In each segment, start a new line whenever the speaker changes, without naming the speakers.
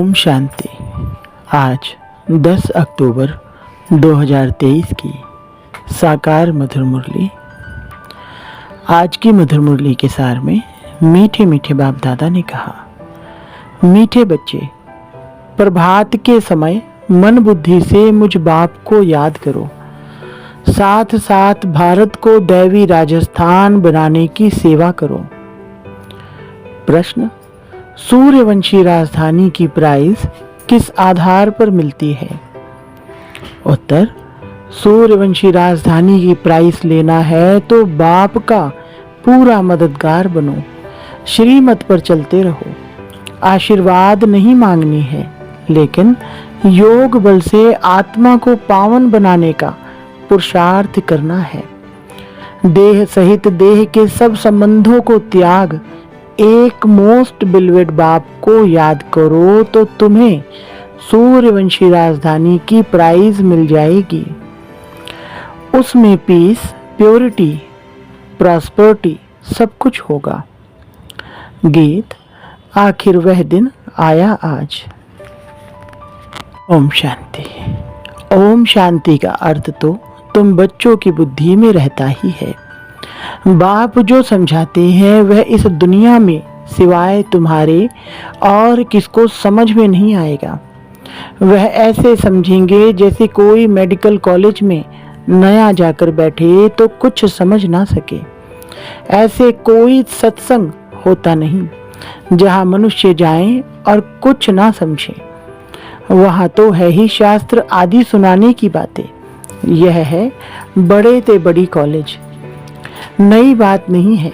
ओम शांति। आज 10 अक्टूबर 2023 की साकार मधुर मुरली। आज की मधुर मुरली के सार में मीठे मीठे बाप दादा ने कहा, मीठे बच्चे, प्रभात के समय मन बुद्धि से मुझ बाप को याद करो, साथ साथ भारत को दैवी राजस्थान बनाने की सेवा करो। प्रश्न, सूर्यवंशी राजधानी की प्राइज किस आधार पर मिलती है? उत्तर, सूर्यवंशी राजधानी की प्राइस लेना है तो बाप का पूरा मददगार बनो, श्रीमत पर चलते रहो। आशीर्वाद नहीं मांगनी है, लेकिन योग बल से आत्मा को पावन बनाने का पुरुषार्थ करना है। देह सहित देह के सब संबंधों को त्याग एक मोस्ट बिलवेड बाप को याद करो तो तुम्हें सूर्यवंशी राजधानी की प्राइज मिल जाएगी। उसमें पीस, प्योरिटी, प्रॉस्पेरिटी सब कुछ होगा। गीत, आखिर वह दिन आया आज। ओम शांति। ओम शांति का अर्थ तो तुम बच्चों की बुद्धि में रहता ही है। बाप जो समझाते हैं वह इस दुनिया में सिवाय तुम्हारे और किसको समझ में नहीं आएगा। वह ऐसे समझेंगे जैसे कोई मेडिकल कॉलेज में नया जाकर बैठे तो कुछ समझ ना सके। ऐसे कोई सत्संग होता नहीं जहाँ मनुष्य जाएं और कुछ ना समझे। वहाँ तो है ही शास्त्र आदि सुनाने की बातें। यह है बड़े ते बड़ी कॉलेज, नई बात नहीं है।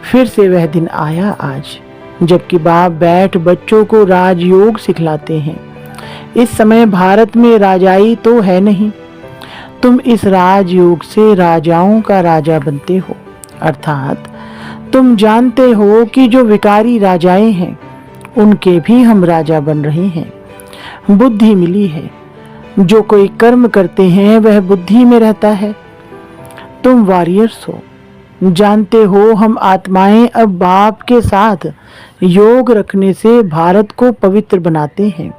फिर से वह दिन आया आज जबकि बाप बैठ बच्चों को राजयोग सिखलाते हैं। इस समय भारत में राजाई तो है नहीं, तुम इस राजयोग से राजाओं का राजा बनते हो। अर्थात तुम जानते हो कि जो विकारी राजाएं हैं उनके भी हम राजा बन रहे हैं। बुद्धि मिली है, जो कोई कर्म करते हैं वह बुद्धि में रहता है। तुम वॉरियर्स हो, जानते हो हम आत्माएं अब बाप के साथ योग रखने से भारत को पवित्र बनाते हैं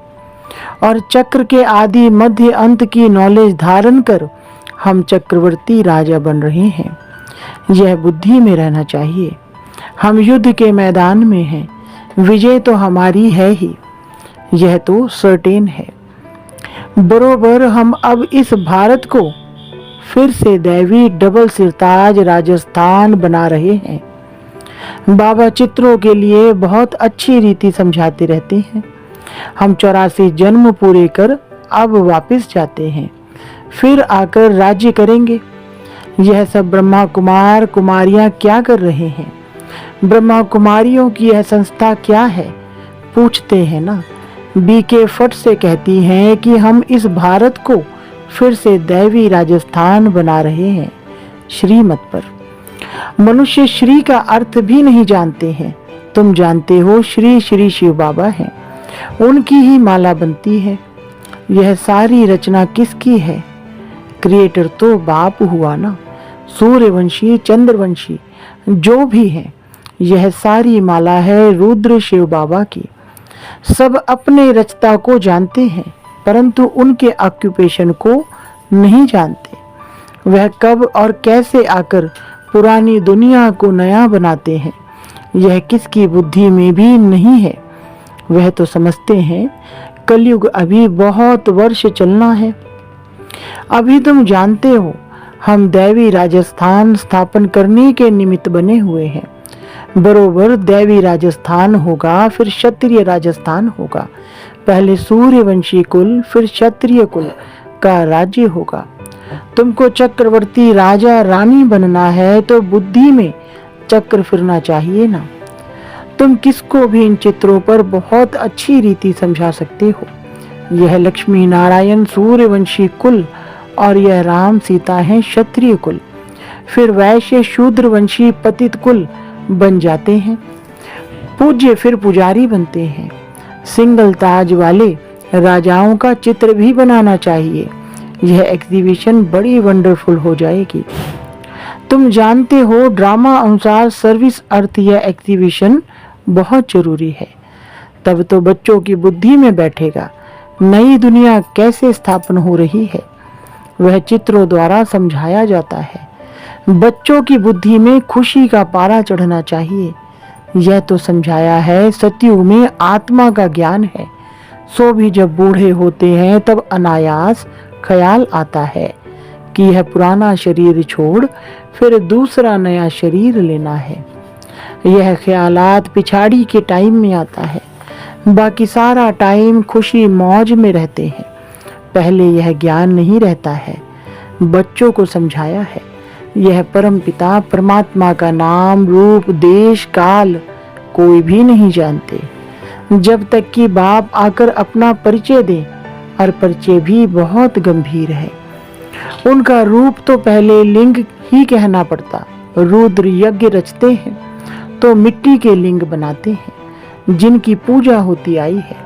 और चक्र के आदि मध्य अंत की नॉलेज धारण कर हम चक्रवर्ती राजा बन रहे हैं। यह बुद्धि में रहना चाहिए। हम युद्ध के मैदान में हैं, विजय तो हमारी है ही, यह तो सर्टेन है। बरोबर हम अब इस भारत को फिर से दैवी डबल सिरताज राजस्थान बना रहे हैं। बाबा चित्रों के लिए बहुत अच्छी रीति समझाते रहते हैं। हम 84 जन्म पूरे कर अब वापस जाते हैं, फिर आकर राज्य करेंगे। यह सब ब्रह्मा कुमार कुमारियां क्या कर रहे हैं? ब्रह्मा कुमारियों की यह संस्था क्या है? पूछते हैं ना। बीके फट से कहती हैं कि हम इस भारत को फिर से दैवी राजस्थान बना रहे हैं श्रीमत पर। मनुष्य श्री का अर्थ भी नहीं जानते हैं। तुम जानते हो श्री श्री शिव बाबा हैं, उनकी ही माला बनती है। यह सारी रचना किसकी है? क्रिएटर तो बाप हुआ ना। सूर्यवंशी चंद्रवंशी जो भी है, यह सारी माला है रुद्र शिव बाबा की। सब अपने रचता को जानते हैं परंतु उनके ऑक्यूपेशन को नहीं जानते। वह कब और कैसे आकर पुरानी दुनिया को नया बनाते हैं, यह किसकी बुद्धि में भी नहीं है। वह तो समझते हैं कलयुग अभी बहुत वर्ष चलना है। अभी तुम जानते हो हम दैवी राजस्थान स्थापन करने के निमित्त बने हुए हैं। बरोबर दैवी राजस्थान होगा, फिर क्षत्रिय राजस्थान होगा। पहले सूर्यवंशी कुल फिर क्षत्रिय कुल का राज्य होगा। तुमको चक्रवर्ती राजा रानी बनना है तो बुद्धि में चक्र फिरना चाहिए ना। तुम किसको भी इन चित्रों पर बहुत अच्छी रीति समझा सकते हो। यह लक्ष्मी नारायण सूर्यवंशी कुल और यह राम सीता है क्षत्रिय कुल। फिर वैश्य शूद्रवंशी पतित कुल बन जाते हैं। पूज्य फिर पुजारी बनते हैं। सिंगल ताज वाले राजाओं का चित्र भी बनाना चाहिए। यह एग्जीबिशन बड़ी वंडरफुल हो जाएगी। तुम जानते हो ड्रामा अनुसार सर्विस अर्थ यह एग्जीबिशन बहुत जरूरी है। तब तो बच्चों की बुद्धि में बैठेगा नई दुनिया कैसे स्थापन हो रही है। वह चित्रों द्वारा समझाया जाता है। बच्चों की बुद्धि में खुशी का पारा चढ़ना चाहिए। यह तो समझाया है सतयुग में आत्मा का ज्ञान है, सो भी जब बूढ़े होते हैं तब अनायास ख्याल आता है कि यह पुराना शरीर छोड़ फिर दूसरा नया शरीर लेना है। यह ख्यालात पिछाड़ी के टाइम में आता है, बाकी सारा टाइम खुशी मौज में रहते हैं। पहले यह ज्ञान नहीं रहता है। बच्चों को समझाया है यह परम पिता परमात्मा का नाम रूप देश काल कोई भी नहीं जानते, जब तक कि बाप आकर अपना परिचय दे, और परिचय भी बहुत गंभीर है। उनका रूप तो पहले लिंग ही कहना पड़ता। रुद्र यज्ञ रचते हैं तो मिट्टी के लिंग बनाते हैं जिनकी पूजा होती आई है।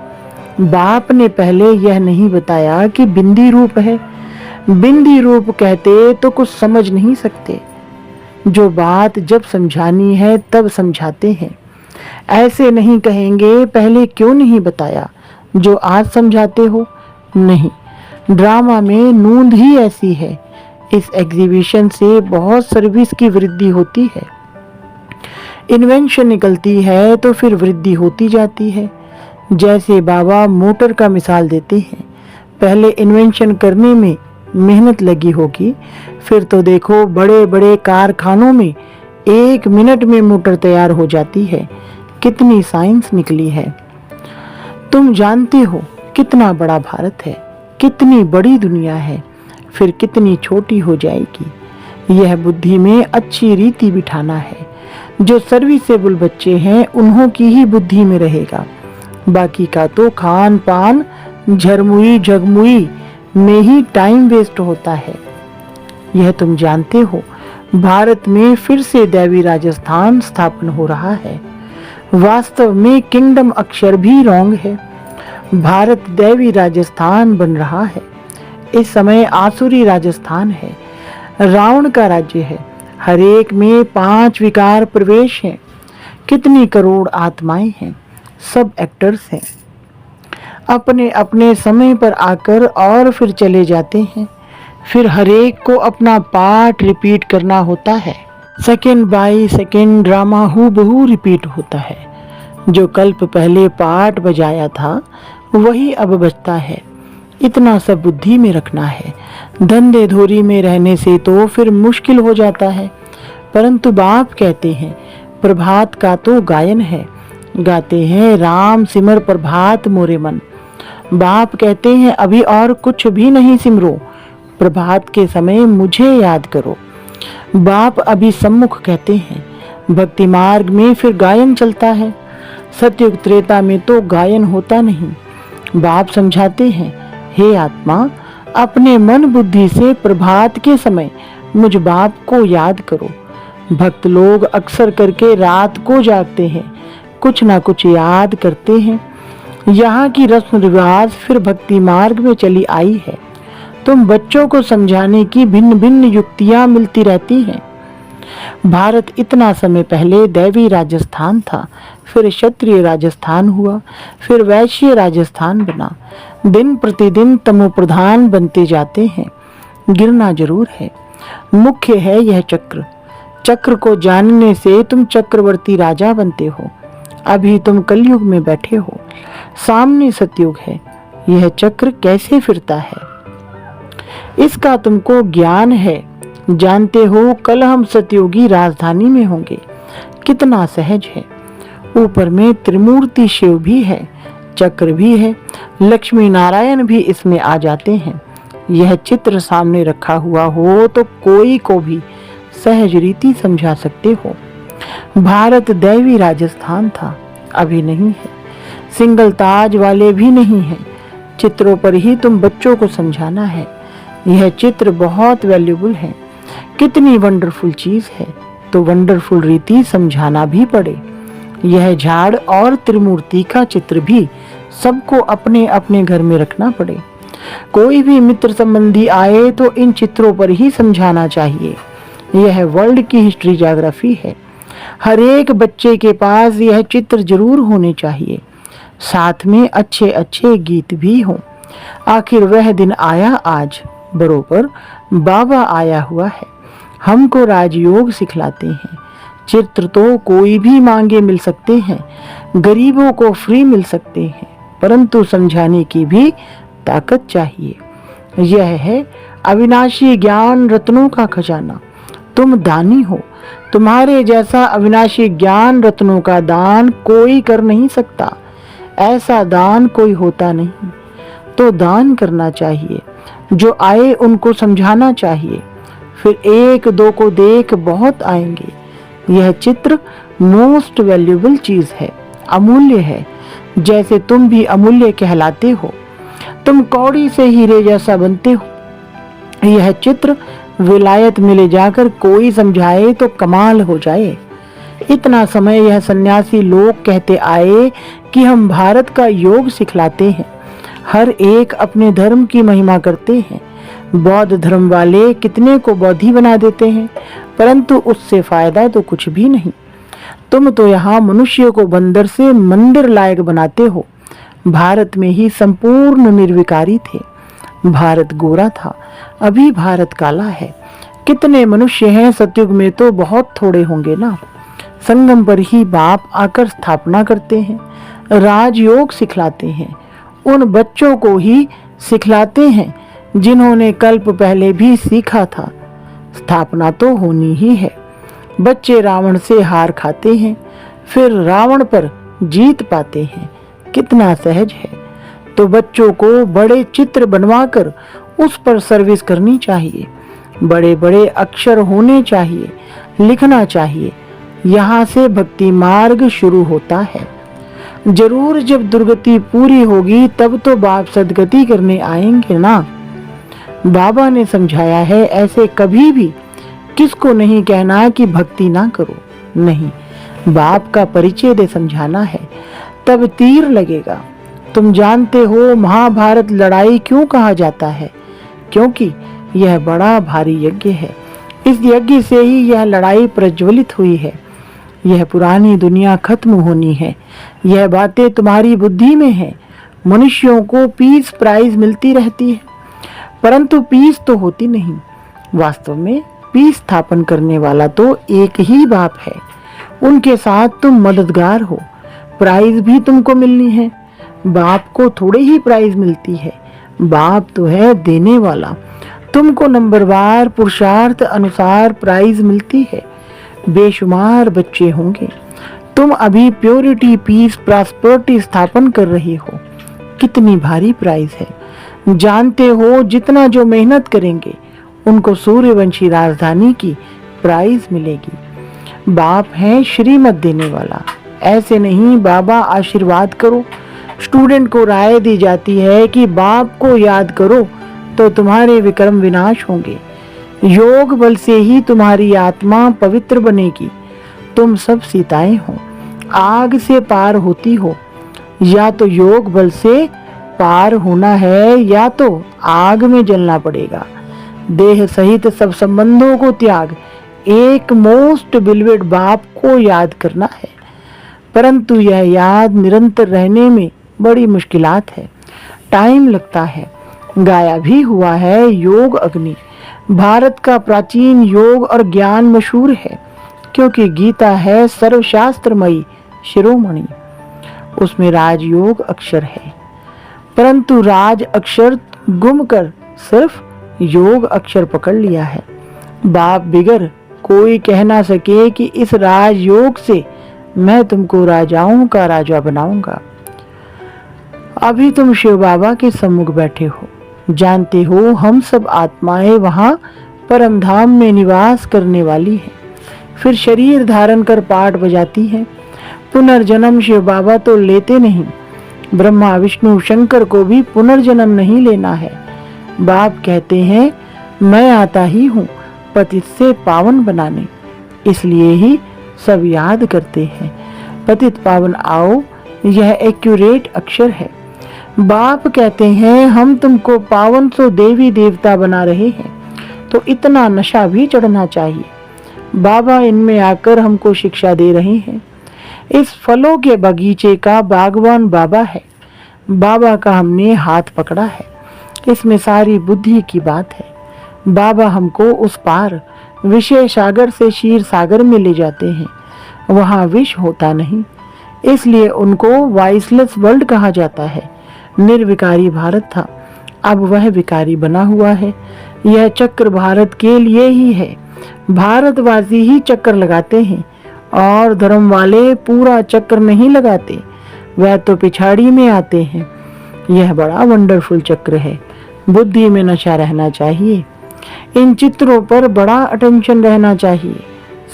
बाप ने पहले यह नहीं बताया कि बिंदी रूप है। बिंदी रूप कहते तो कुछ समझ नहीं सकते। जो बात जब समझानी है तब समझाते हैं। ऐसे नहीं कहेंगे पहले क्यों नहीं बताया जो आज समझाते हो। नहीं, ड्रामा में नूंद ही ऐसी है। इस एग्जीबिशन से बहुत सर्विस की वृद्धि होती है। इन्वेंशन निकलती है तो फिर वृद्धि होती जाती है। जैसे बाबा मोटर का मिसाल देते हैं, पहले इन्वेंशन करने में मेहनत लगी होगी, फिर तो देखो बड़े बड़े कारखानों में 1 मिनट में मोटर तैयार हो जाती है। कितनी साइंस निकली है। तुम जानते हो कितना बड़ा भारत है, कितनी बड़ी दुनिया है, फिर कितनी छोटी हो जाएगी। यह बुद्धि में अच्छी रीति बिठाना है। जो सर्विसेबल बच्चे हैं उन्हों की ही बुद्धि में रहेगा। बाकी का तो खान पान झरमुई झगमुई में ही टाइम वेस्ट होता है। यह तुम जानते हो भारत में फिर से दैवी राजस्थान स्थापन हो रहा है। वास्तव में किंगडम अक्षर भी रॉन्ग है। भारत दैवी राजस्थान बन रहा है। इस समय आसुरी राजस्थान है। रावण का राज्य है। हर एक में 5 विकार प्रवेश हैं। कितनी करोड़ आत्माएं हैं। सब एक्टर्स हैं। अपने अपने समय पर आकर और फिर चले जाते हैं। फिर हर एक को अपना पार्ट रिपीट करना होता है। सेकंड बाय सेकंड ड्रामा हूबहू रिपीट होता है। जो कल्प पहले पार्ट बजाया था वही अब बजता है। इतना सब बुद्धि में रखना है। धंधे धोरी में रहने से तो फिर मुश्किल हो जाता है। परंतु बाप कहते हैं प्रभात का तो गायन है। गाते हैं राम सिमर प्रभात मोरे मन। बाप कहते हैं अभी और कुछ भी नहीं सिमरो, प्रभात के समय मुझे याद करो। बाप अभी सम्मुख कहते हैं। भक्ति मार्ग में फिर गायन चलता है। सतयुग त्रेता में तो गायन होता नहीं। बाप समझाते हैं हे आत्मा, अपने मन बुद्धि से प्रभात के समय मुझ बाप को याद करो। भक्त लोग अक्सर करके रात को जागते हैं, कुछ ना कुछ याद करते हैं। यहाँ की रस्म रिवाज फिर भक्ति मार्ग में चली आई है। तुम बच्चों को समझाने की भिन्न भिन्न युक्तियां मिलती रहती हैं। भारत इतना समय पहले दैवी राजस्थान था, फिर क्षत्रिय राजस्थान हुआ, फिर वैश्य राजस्थान बना। दिन प्रतिदिन तमोप्रधान बनते जाते हैं। गिरना जरूर है। मुख्य है यह चक्र। चक्र को जानने से तुम चक्रवर्ती राजा बनते हो। अभी तुम कलयुग में बैठे हो, सामने सतयुग है। यह चक्र कैसे फिरता है इसका तुमको ज्ञान है। जानते हो कल हम सतयुगी राजधानी में होंगे। कितना सहज है। ऊपर में त्रिमूर्ति शिव भी है, चक्र भी है, लक्ष्मी नारायण भी इसमें आ जाते हैं। यह चित्र सामने रखा हुआ हो तो कोई को भी सहज रीति समझा सकते हो। भारत दैवी राजस्थान था, अभी नहीं है। सिंगल ताज वाले भी नहीं हैं। चित्रों पर ही तुम बच्चों को समझाना है। यह चित्र बहुत वैल्यूबल है। कितनी वंडरफुल चीज है, तो वंडरफुल रीति समझाना भी पड़े। यह झाड़ और त्रिमूर्ति का चित्र भी सबको अपने अपने घर में रखना पड़े। कोई भी मित्र संबंधी आए तो इन चित्रों पर ही समझाना चाहिए। यह वर्ल्ड की हिस्ट्री ज्योग्राफी है। हर एक बच्चे के पास यह चित्र जरूर होने चाहिए। साथ में अच्छे अच्छे गीत भी हों। आखिर वह दिन आया आज, बरोबर बाबा आया हुआ है। हमको राजयोग सिखलाते हैं। चित्र तो कोई भी मांगे मिल सकते हैं, गरीबों को फ्री मिल सकते हैं, परंतु समझाने की भी ताकत चाहिए। यह है अविनाशी ज्ञान रत्नों का खजाना। तुम दानी हो। तुम्हारे जैसा अविनाशी ज्ञान रत्नों का दान कोई कर नहीं सकता। ऐसा दान कोई होता नहीं। तो दान करना चाहिए। जो आए उनको समझाना चाहिए। फिर एक दो को देख बहुत आएंगे। यह चित्र मोस्ट वैल्यूएबल चीज है, अमूल्य है। जैसे तुम भी अमूल्य कहलाते हो। तुम कौड़ी से हीरे जैसा बनते हो। यह चित्र विलायत में ले जाकर कोई समझाए तो कमाल हो जाए। इतना समय यह सन्यासी लोग कहते आए कि हम भारत का योग सिखलाते हैं। हर एक अपने धर्म की महिमा करते हैं। बौद्ध धर्म वाले कितने को बौद्धि बना देते हैं, परंतु उससे फायदा तो कुछ भी नहीं। तुम तो यहाँ मनुष्य को बंदर से मंदिर लायक बनाते हो। भारत में ही संपूर्ण निर्विकारी थे। भारत गोरा था, अभी भारत काला है। कितने मनुष्य हैं सतयुग में, तो बहुत थोड़े होंगे ना। संगम पर ही बाप आकर स्थापना करते हैं, राजयोग सिखलाते हैं। उन बच्चों को ही सिखलाते हैं जिन्होंने कल्प पहले भी सीखा था। स्थापना तो होनी ही है। बच्चे रावण से हार खाते हैं, फिर रावण पर जीत पाते हैं। कितना सहज है। तो बच्चों को बड़े चित्र बनवाकर उस पर सर्विस करनी चाहिए। बड़े बड़े अक्षर होने चाहिए, लिखना चाहिए। यहाँ से भक्ति मार्ग शुरू होता है। जरूर जब दुर्गति पूरी होगी तब तो बाप सदगति करने आएंगे ना। बाबा ने समझाया है, ऐसे कभी भी किसको नहीं कहना कि भक्ति ना करो। नहीं, बाप का परिचय दे समझाना है, तब तीर लगेगा। तुम जानते हो महाभारत लड़ाई क्यों कहा जाता है? क्योंकि यह बड़ा भारी यज्ञ है। इस यज्ञ से ही यह लड़ाई प्रज्वलित हुई है। यह पुरानी दुनिया खत्म होनी है। यह बातें तुम्हारी बुद्धि में है। मनुष्यों को पीस प्राइज मिलती रहती है, परंतु पीस तो होती नहीं। वास्तव में पीस स्थापन करने वाला तो एक ही बाप है। उनके साथ तुम मददगार हो। प्राइज भी तुमको मिलनी है। बाप को थोड़े ही प्राइज मिलती है। बाप तो है देने वाला। तुमको नंबरवार पुरुषार्थ अनुसार प्राइज मिलती है। बेशुमार बच्चे होंगे। तुम अभी प्योरिटी, पीस, प्रॉस्पेरिटी स्थापन कर रहे हो। कितनी भारी प्राइज है। जानते हो जितना जो मेहनत करेंगे उनको सूर्यवंशी राजधानी की प्राइज मिलेगी। बाप है श्रीमत देने वाला। ऐसे नहीं बाबा आशीर्वाद करो। स्टूडेंट को राय दी जाती है कि बाप को याद करो तो तुम्हारे विक्रम विनाश होंगे। योग बल से ही तुम्हारी आत्मा पवित्र बनेगी। तुम सब सीताएं हो, आग से पार होती हो। या तो योग बल से पार होना है या तो आग में जलना पड़ेगा। देह सहित सब संबंधों को त्याग एक मोस्ट बिलवेड बाप को याद करना है। परंतु यह याद निरंतर रहने में बड़ी मुश्किलात है, टाइम लगता है। गाया भी हुआ है योग अग्नि। भारत का प्राचीन योग और ज्ञान मशहूर है, क्योंकि गीता है सर्वशास्त्रमयी शिरोमणि। उसमें राजयोग अक्षर है, परंतु राज अक्षर गुम कर सिर्फ योग अक्षर पकड़ लिया है। बाप बिगर कोई कह ना सके कि इस राजयोग से मैं तुमको राजाओं का राजा बनाऊंगा। अभी तुम शिव बाबा के सम्मुख बैठे हो। जानते हो हम सब आत्माएं वहां परम धाम में निवास करने वाली हैं। फिर शरीर धारण कर पाठ बजाती हैं। पुनर्जन्म शिव बाबा तो लेते नहीं। ब्रह्मा विष्णु शंकर को भी पुनर्जन्म नहीं लेना है। बाप कहते हैं मैं आता ही हूँ पतित से पावन बनाने। इसलिए ही सब याद करते हैं पतित पावन आओ। यह एक्यूरेट अक्षर है। बाप कहते हैं हम तुमको पावन सो देवी देवता बना रहे हैं, तो इतना नशा भी चढ़ना चाहिए। बाबा इनमें आकर हमको शिक्षा दे रहे हैं। इस फलों के बगीचे का बागवान बाबा है। बाबा का हमने हाथ पकड़ा है। इसमें सारी बुद्धि की बात है। बाबा हमको उस पार विषय सागर से क्षीर सागर में ले जाते हैं। वहाँ विष होता नहीं, इसलिए उनको वाइसलेस वर्ल्ड कहा जाता है। निर्विकारी भारत था, अब वह विकारी बना हुआ है। यह चक्र भारत के लिए ही है। भारतवासी ही चक्कर लगाते हैं और धर्म वाले पूरा चक्र नहीं लगाते, वह तो पिछाड़ी में आते हैं। यह बड़ा वंडरफुल चक्र है। बुद्धि में नशा रहना चाहिए। इन चित्रों पर बड़ा अटेंशन रहना चाहिए।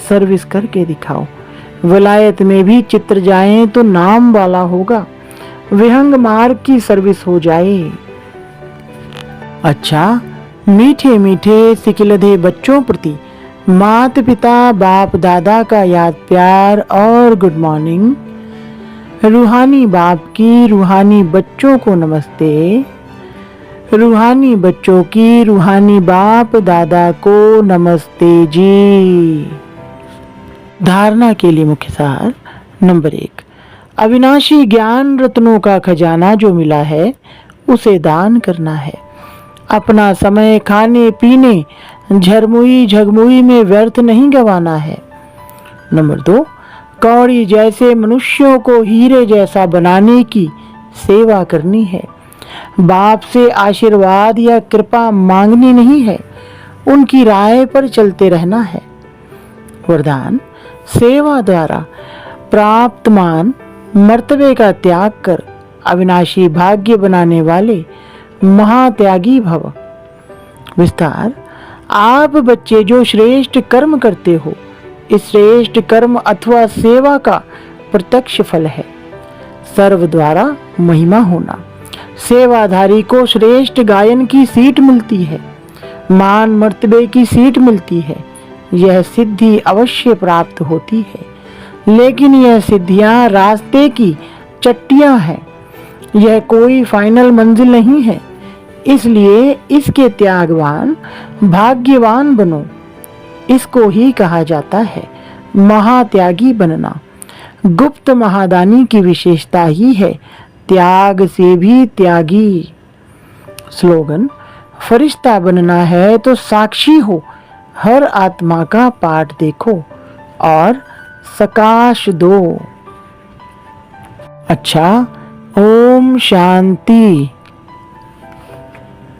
सर्विस करके दिखाओ। विलायत में भी चित्र जाएं तो नाम वाला होगा। विहंग मार्ग की सर्विस हो जाए। अच्छा, मीठे मीठे सिकिलधे बच्चों प्रति माता पिता बाप दादा का याद प्यार और गुड मॉर्निंग। रूहानी बाप की रूहानी बच्चों को नमस्ते। रूहानी बच्चों की रूहानी बाप दादा को नमस्ते जी। धारणा के लिए मुख्य सार नंबर 1, अविनाशी ज्ञान रत्नों का खजाना जो मिला है उसे दान करना है। अपना समय खाने पीने झरमुई झगमुई में व्यर्थ नहीं गंवाना है। नंबर 2, कौड़ी जैसे मनुष्यों को हीरे जैसा बनाने की सेवा करनी है। बाप से आशीर्वाद या कृपा मांगनी नहीं है, उनकी राय पर चलते रहना है। वरदान, सेवा द्वारा प्राप्त मान मर्तबे का त्याग कर अविनाशी भाग्य बनाने वाले महात्यागी भव। विस्तार, आप बच्चे जो श्रेष्ठ कर्म करते हो, इस श्रेष्ठ कर्म अथवा सेवा का प्रत्यक्ष फल है सर्व द्वारा महिमा होना। सेवाधारी को श्रेष्ठ गायन की सीट मिलती है, मान मर्तबे की सीट मिलती है। यह सिद्धि अवश्य प्राप्त होती है, लेकिन यह सिद्धियां रास्ते की चट्टियां हैं। यह कोई फाइनल मंजिल नहीं है, इसलिए इसके त्यागवान भाग्यवान बनो। इसको ही कहा जाता है महात्यागी बनना। गुप्त महादानी की विशेषता ही है त्याग से भी त्यागी। स्लोगन, फरिश्ता बनना है तो साक्षी हो, हर आत्मा का पाठ देखो और सकाश दो। अच्छा, ओम शांति।